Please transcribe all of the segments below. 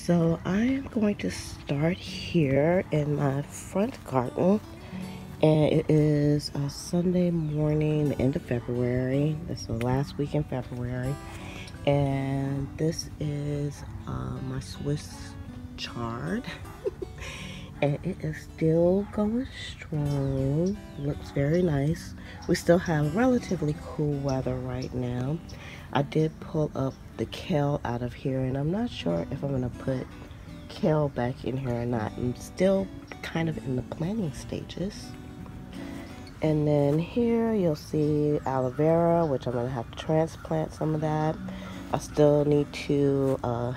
So I am going to start here in my front garden, and it is a Sunday morning, the end of February. It's the last week in February, and this is my Swiss chard. And it is still going strong. Looks very nice. We still have relatively cool weather right now. I did pull up the kale out of here, and I'm not sure if I'm going to put kale back in here or not. I'm still kind of in the planting stages. And then here you'll see aloe vera, which I'm going to have to transplant some of that. I still need to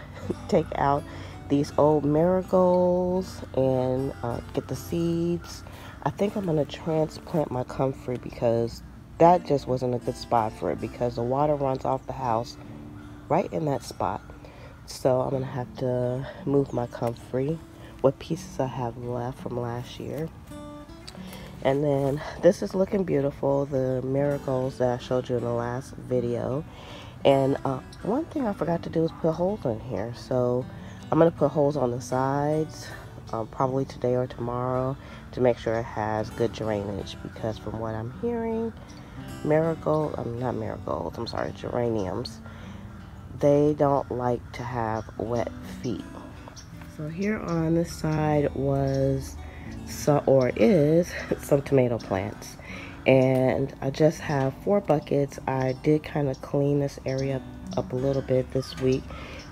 take out these old marigolds and get the seeds. I think I'm going to transplant my comfrey because that just wasn't a good spot for it, because the water runs off the house right in that spot. So I'm going to have to move my comfrey, what pieces I have left from last year. And then this is looking beautiful, the marigolds that I showed you in the last video. And one thing I forgot to do is put holes in here. So I'm going to put holes on the sides, probably today or tomorrow, to make sure it has good drainage. Because from what I'm hearing, geraniums, they don't like to have wet feet. So here on this side is some tomato plants. And I just have 4 buckets. I did kind of clean this area up a little bit this week.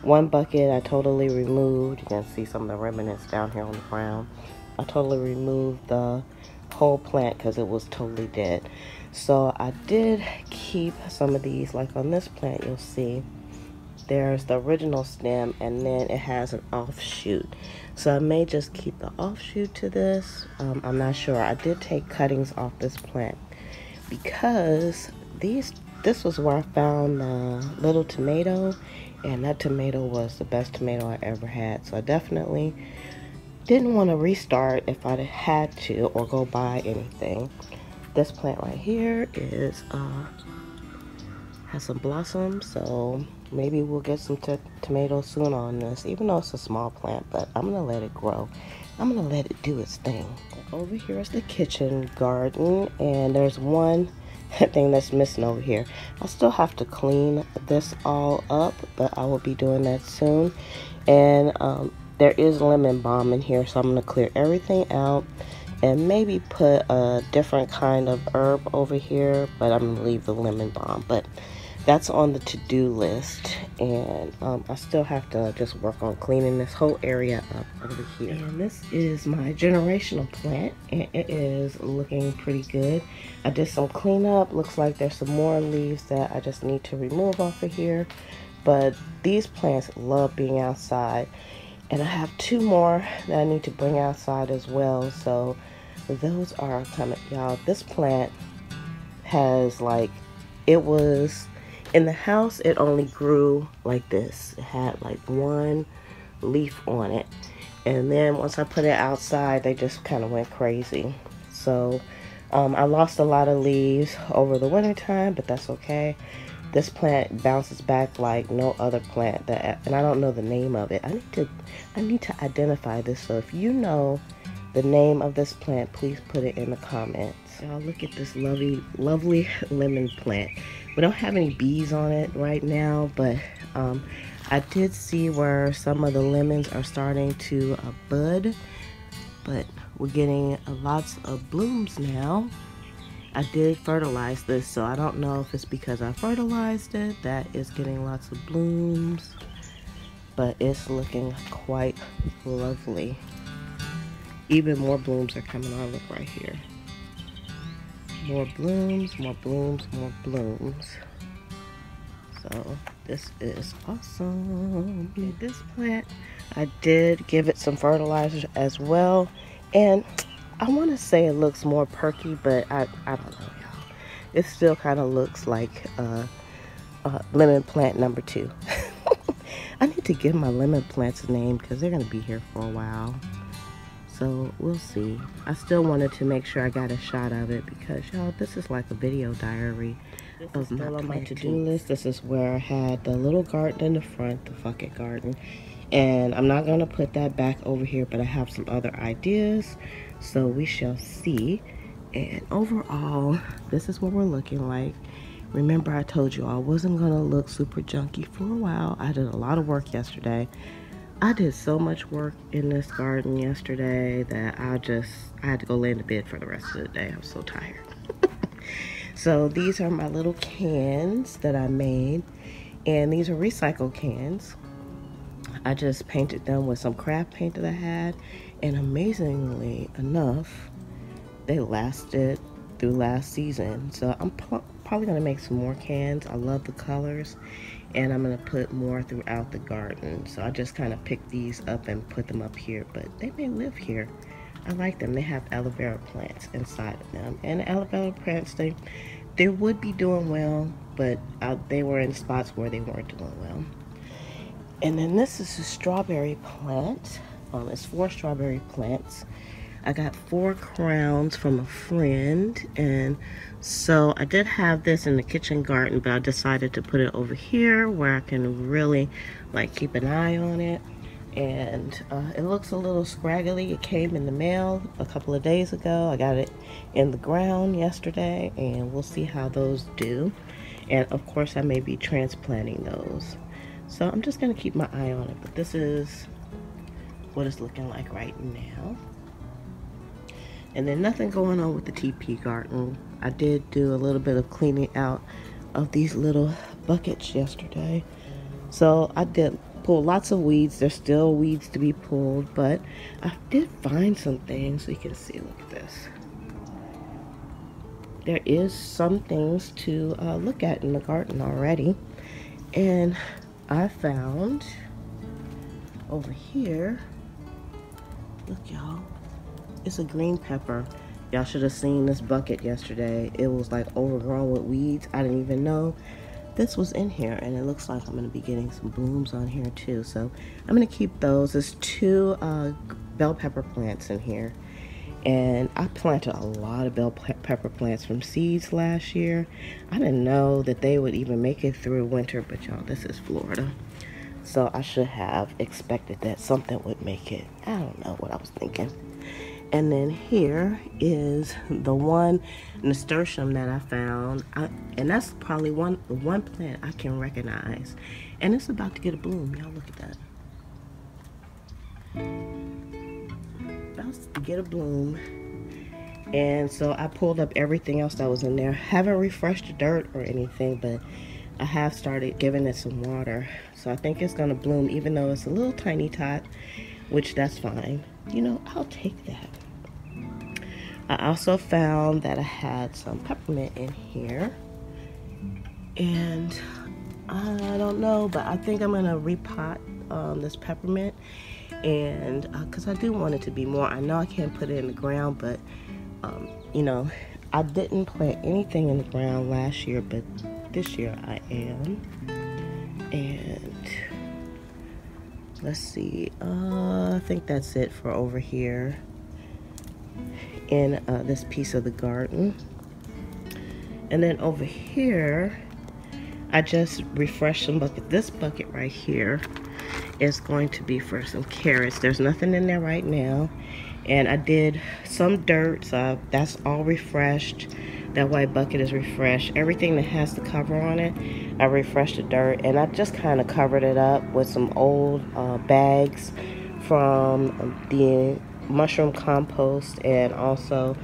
One bucket I totally removed. You can see some of the remnants down here on the ground. I totally removed the whole plant because it was totally dead. So I did keep some of these, like on this plant you'll see there's the original stem and then it has an offshoot. So I may just keep the offshoot to this. I'm not sure. I did take cuttings off this plant because this was where I found the little tomato, and that tomato was the best tomato I ever had. So I definitely didn't want to restart if I had to or go buy anything. This plant right here is has some blossoms, so maybe we'll get some tomatoes soon on this, even though it's a small plant. But I'm gonna let it grow. I'm gonna let it do its thing. Over here is the kitchen garden, and there's one thing that's missing over here. I still have to clean this all up, but I will be doing that soon. And there is lemon balm in here, so I'm gonna clear everything out and maybe put a different kind of herb over here, but I'm gonna leave the lemon balm. But that's on the to-do list, and I still have to just work on cleaning this whole area up over here. And this is my generational plant, and it is looking pretty good. I did some cleanup. Looks like there's some more leaves that I just need to remove off of here, but these plants love being outside. And I have 2 more that I need to bring outside as well, so those are coming. Y'all, this plant has, like, it was in the house, it only grew like this. It had like 1 leaf on it, and then once I put it outside, they just kind of went crazy. So I lost a lot of leaves over the winter time, but that's okay. This plant bounces back like no other plant, and I don't know the name of it. I need to identify this, so if you know the name of this plant, please put it in the comments. Y'all, look at this lovely lemon plant. We don't have any bees on it right now, but I did see where some of the lemons are starting to bud, but we're getting lots of blooms now. I did fertilize this, so I don't know if it's because I fertilized it that it's getting lots of blooms, but it's looking quite lovely. Even more blooms are coming on. Look right here. More blooms, more blooms, more blooms. So this is awesome. Okay, this plant, I did give it some fertilizer as well, and I want to say it looks more perky, but I don't know, y'all. It still kind of looks like lemon plant number 2. I need to give my lemon plants a name because they're going to be here for a while. So we'll see. I still wanted to make sure I got a shot of it because, y'all, this is like a video diary of my to-do list. This is where I had the little garden in the front, the bucket garden. And I'm not going to put that back over here, but I have some other ideas, so we shall see. And overall, this is what we're looking like. Remember, I told you I wasn't going to look super junky for a while. I did a lot of work yesterday. I did so much work in this garden yesterday that I had to go lay in the bed for the rest of the day. I was so tired. So these are my little cans that I made, and these are recycled cans. I just painted them with some craft paint that I had, and amazingly enough, they lasted through last season. So I'm probably gonna make some more cans. I love the colors, and I'm gonna put more throughout the garden. So I just kind of picked these up and put them up here, but they may live here. I like them. They have aloe vera plants inside of them, and the aloe vera plants, they would be doing well, but they were in spots where they weren't doing well. And then this is a strawberry plant. It's 4 strawberry plants. I got 4 crowns from a friend, and so I did have this in the kitchen garden, but I decided to put it over here where I can really like keep an eye on it. And it looks a little scraggly. It came in the mail a couple of days ago. I got it in the ground yesterday, and we'll see how those do. And of course I may be transplanting those. So I'm just gonna keep my eye on it, but this is what it's looking like right now. And then nothing going on with the TP garden. I did do a little bit of cleaning out of these little buckets yesterday. So I did pull lots of weeds. There's still weeds to be pulled, but I did find some things. So you can see, look at this. There is some things to look at in the garden already. And I found over here, look y'all, it's a green pepper. Y'all should have seen this bucket yesterday. It was like overgrown with weeds. I didn't even know this was in here, and it looks like I'm going to be getting some blooms on here too. So I'm going to keep those. There's 2 bell pepper plants in here, and I planted a lot of bell pepper plants from seeds last year. I didn't know that they would even make it through winter, but y'all, this is Florida, so I should have expected that something would make it. I don't know what I was thinking. And then here is the one nasturtium that I found, and that's probably one plant I can recognize, and it's about to get a bloom. Y'all look at that. About to get a bloom. And so I pulled up everything else that was in there. Haven't refreshed the dirt or anything, but I have started giving it some water. So I think it's gonna bloom, even though it's a little tiny tot, which that's fine. You know, I'll take that. I also found that I had some peppermint in here, and I don't know, but I think I'm gonna repot this peppermint, and because I do want it to be more. I know I can't put it in the ground, but you know, I didn't plant anything in the ground last year, but this year I am. And let's see, I think that's it for over here in this piece of the garden. And then over here, I just refreshed some buckets. This bucket right here is going to be for some carrots. There's nothing in there right now, and I did some dirt, so that's all refreshed. That white bucket is refreshed. Everything that has the cover on it, I refreshed the dirt, and I just kind of covered it up with some old bags from the mushroom compost and also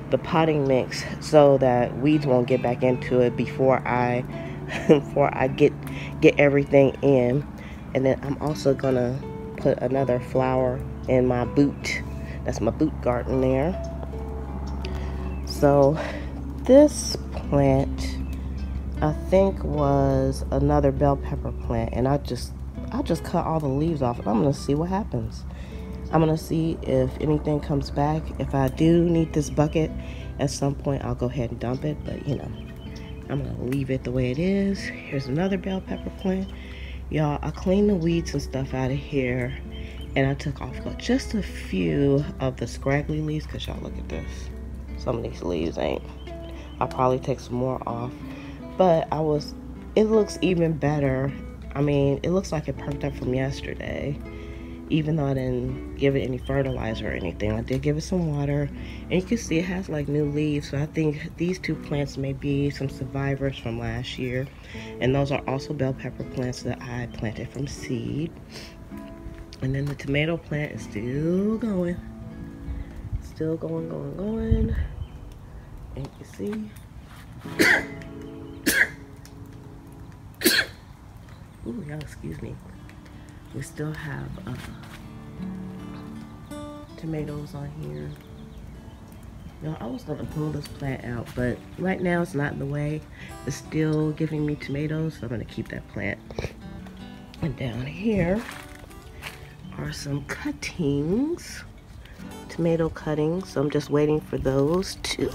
the potting mix, so that weeds won't get back into it before I get everything in. And then I'm also gonna put another flower in my boot. That's my boot garden there. So this plant, I think, was another bell pepper plant, and I just cut all the leaves off, and I'm gonna see what happens. I'm gonna see if anything comes back. If I do need this bucket at some point, I'll go ahead and dump it, but you know, I'm gonna leave it the way it is. Here's another bell pepper plant. Y'all, I cleaned the weeds and stuff out of here, and I took off just a few of the scraggly leaves, because y'all look at this. Some of these leaves ain't. I'll probably take some more off, but it looks even better I mean, it looks like it perked up from yesterday, even though I didn't give it any fertilizer or anything. I did give it some water, and you can see it has like new leaves. So I think these two plants may be some survivors from last year, and those are also bell pepper plants that I planted from seed. And then the tomato plant is still going, going. And you see, ooh, y'all excuse me. We still have tomatoes on here. Now, I was gonna pull this plant out, but right now it's not in the way. It's still giving me tomatoes, so I'm gonna keep that plant. And down here are some cuttings, tomato cuttings. So I'm just waiting for those to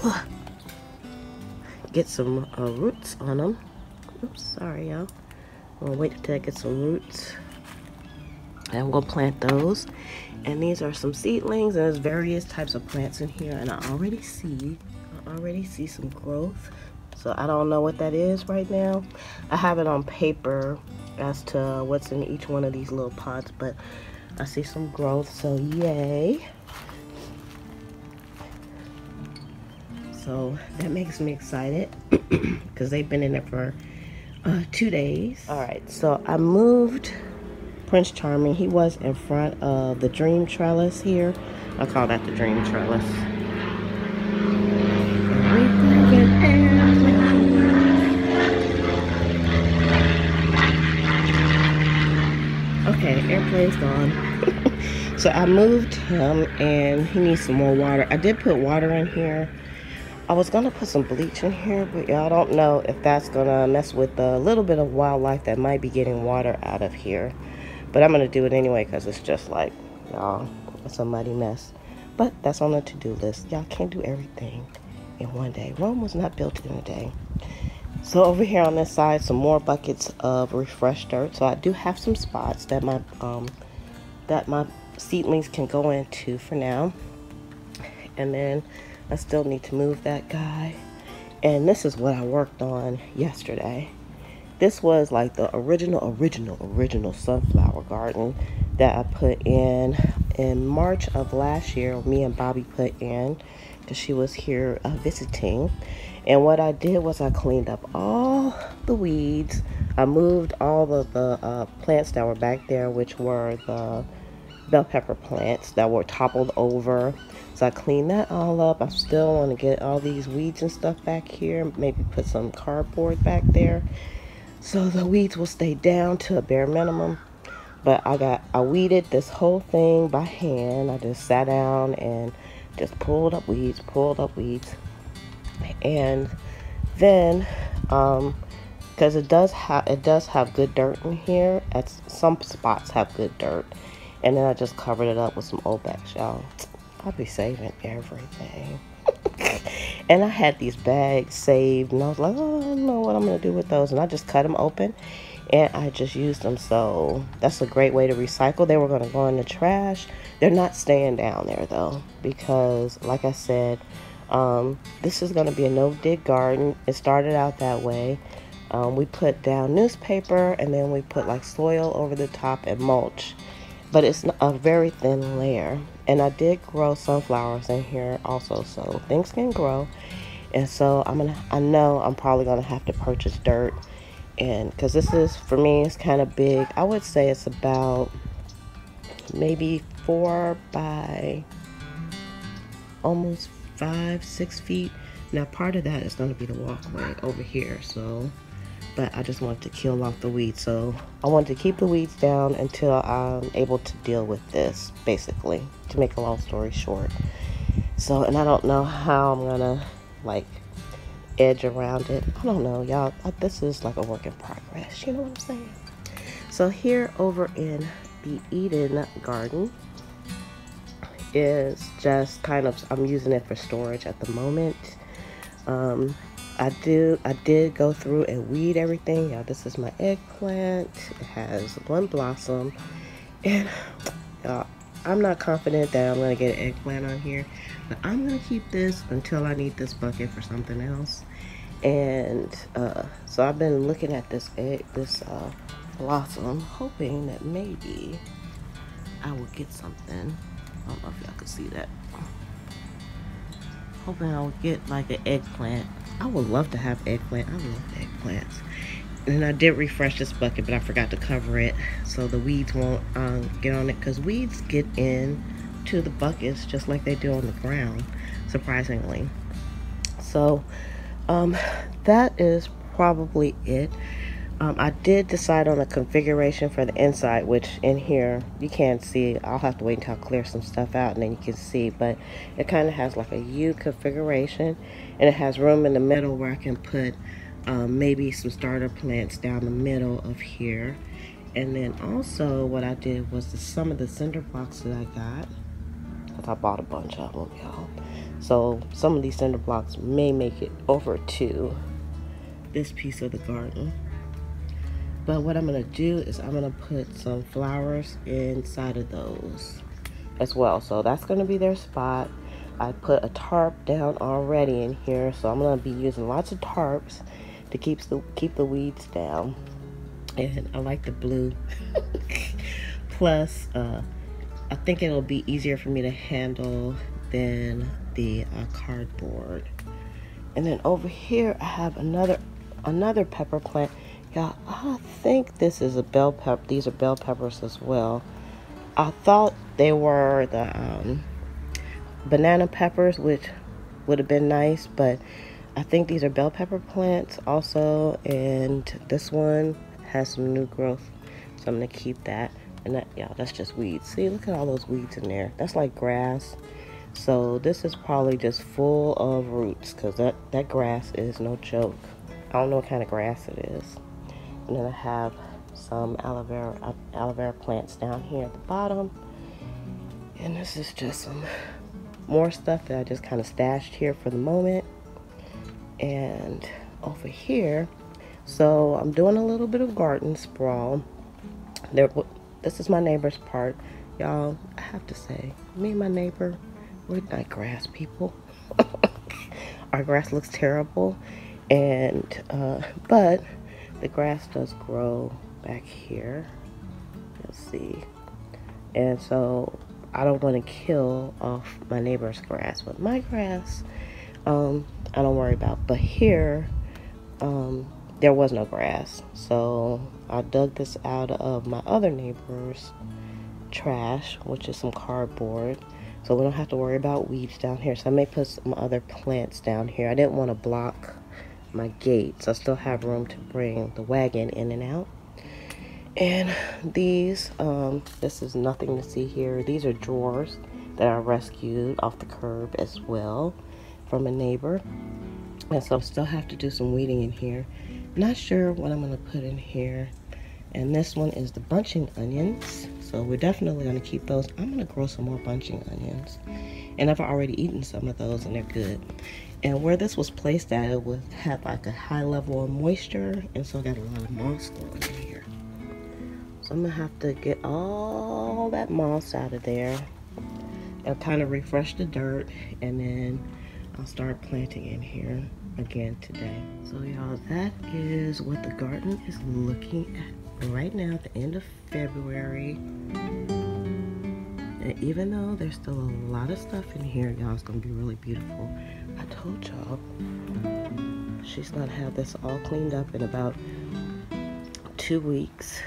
get some roots on them. Oops, sorry y'all. I'm gonna wait until I get some roots. And I'm gonna plant those. And these are some seedlings, and there's various types of plants in here, and I already see some growth. So I don't know what that is right now. I have it on paper as to what's in each one of these little pots, but I see some growth, so yay. So that makes me excited because they've been in there for 2 days. All right, so I moved Prince Charming. He was in front of the dream trellis here. I call that the dream trellis. Okay, airplane's gone. So I moved him, and he needs some more water. I did put water in here. I was gonna put some bleach in here, but y'all don't know if that's gonna mess with a little bit of wildlife that might be getting water out of here. But I'm gonna do it anyway because it's just like, y'all, it's a muddy mess. But that's on the to-do list. Y'all can't do everything in one day. Rome was not built in a day. So over here on this side, some more buckets of refreshed dirt. So I do have some spots that my seedlings can go into for now. And then I still need to move that guy. And this is what I worked on yesterday. This was like the original sunflower garden that I put in March of last year. Me and Bobby put in because she was here visiting. And what I did was I cleaned up all the weeds. I moved all the plants that were back there, which were the bell pepper plants that were toppled over. So I cleaned that all up. I still want to get all these weeds and stuff back here. Maybe put some cardboard back there, so the weeds will stay down to a bare minimum. But I weeded this whole thing by hand. I just sat down and just pulled up weeds. And then, because it does have good dirt in here. At some spots have good dirt. And then I just covered it up with some Obex, y'all. I'll be saving everything. And I had these bags saved, and I was like, oh, I don't know what I'm going to do with those. And I just cut them open, and I just used them. So that's a great way to recycle. They were going to go in the trash. They're not staying down there, though, because, like I said, this is going to be a no-dig garden. It started out that way. We put down newspaper, and then we put, like, soil over the top and mulch. But it's a very thin layer. And I did grow sunflowers in here also, so things can grow. And so I know I'm probably gonna have to purchase dirt, and because this is, for me, it's kind of big. I would say it's about maybe 4 by almost 5-6 feet. Now part of that is going to be the walkway over here, so, but I just wanted to kill off the weeds. So I wanted to keep the weeds down until I'm able to deal with this, basically, to make a long story short. So, and I don't know how I'm gonna like edge around it. I don't know, y'all. This is like a work in progress, you know what I'm saying? So here over in the Eden garden is just kind of, I'm using it for storage at the moment. I did go through and weed everything. Yeah, this is my eggplant. It has one blossom, and I'm not confident that I'm gonna get an eggplant on here, but I'm gonna keep this until I need this bucket for something else. And so I've been looking at this blossom, hoping that maybe I will get something. I don't know if y'all can see that. Hoping I will get like an eggplant. I would love to have eggplant. I love eggplants. And I did refresh this bucket, but I forgot to cover it so the weeds won't get on it, because weeds get in to the buckets just like they do on the ground, surprisingly. So that is probably it. I did decide on a configuration for the inside, which in here you can't see. I'll have to wait until I clear some stuff out and then you can see, but it kind of has like a U configuration, and it has room in the middle where I can put maybe some starter plants down the middle of here. And then also what I did was some of the cinder blocks that I got, because I bought a bunch of them, y'all. So some of these cinder blocks may make it over to this piece of the garden. But what I'm going to do is I'm going to put some flowers inside of those as well. So that's going to be their spot. I put a tarp down already in here, so I'm going to be using lots of tarps to keep the weeds down. And I like the blue. Plus, I think it'll be easier for me to handle than the cardboard. And then over here I have another pepper plant. Yeah, I think this is a bell pepper. These are bell peppers as well. I thought they were the banana peppers, which would have been nice, but I think these are bell pepper plants also, and this one has some new growth, so I'm gonna keep that. And that, yeah, that's just weeds. See, look at all those weeds in there. That's like grass. So this is probably just full of roots, because that grass is no joke. I don't know what kind of grass it is. And then I have some aloe vera plants down here at the bottom. And this is just some more stuff that I just kind of stashed here for the moment. And over here, so I'm doing a little bit of garden sprawl. This is my neighbor's part. Y'all, I have to say, me and my neighbor, we're not grass people. Our grass looks terrible, and but the grass does grow back here. You'll see. And so I don't want to kill off my neighbor's grass, but my grass, I don't worry about. But here, there was no grass, so I dug this out of my other neighbor's trash, which is some cardboard, so we don't have to worry about weeds down here. So I may put some other plants down here. I didn't want to block my gates. I still have room to bring the wagon in and out. And these, this is nothing to see here. These are drawers that I rescued off the curb as well from a neighbor. And so I still have to do some weeding in here. Not sure what I'm going to put in here. And this one is the bunching onions. So we're definitely going to keep those. I'm going to grow some more bunching onions. And I've already eaten some of those and they're good. And where this was placed at, it would have like a high level of moisture. And so I got a lot of moss growing in here. So I'm going to have to get all that moss out of there. And kind of refresh the dirt. And then I'll start planting in here again today. So y'all, that is what the garden is looking at right now at the end of February. And even though there's still a lot of stuff in here, y'all, it's gonna be really beautiful. I told y'all she's gonna have this all cleaned up in about 2 weeks.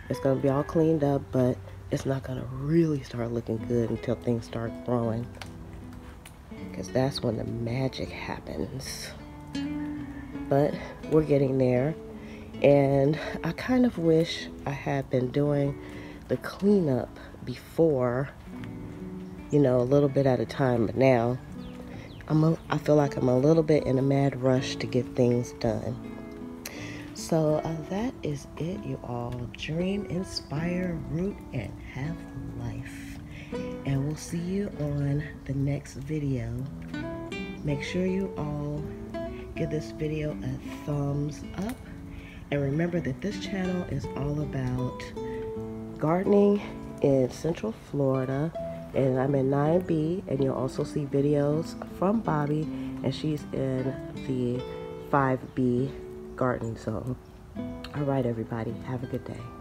It's gonna be all cleaned up, but it's not gonna really start looking good until things start growing, because that's when the magic happens. But we're getting there, and I kind of wish I had been doing the cleanup before, you know, a little bit at a time. But now I feel like I'm a little bit in a mad rush to get things done. So that is it, you all. Dream, inspire, root, and have life. And we'll see you on the next video. Make sure you all give this video a thumbs up. And remember that this channel is all about gardening in Central Florida. And I'm in 9B, and you'll also see videos from Bobby, and she's in the 5B garden zone. All right, everybody. Have a good day.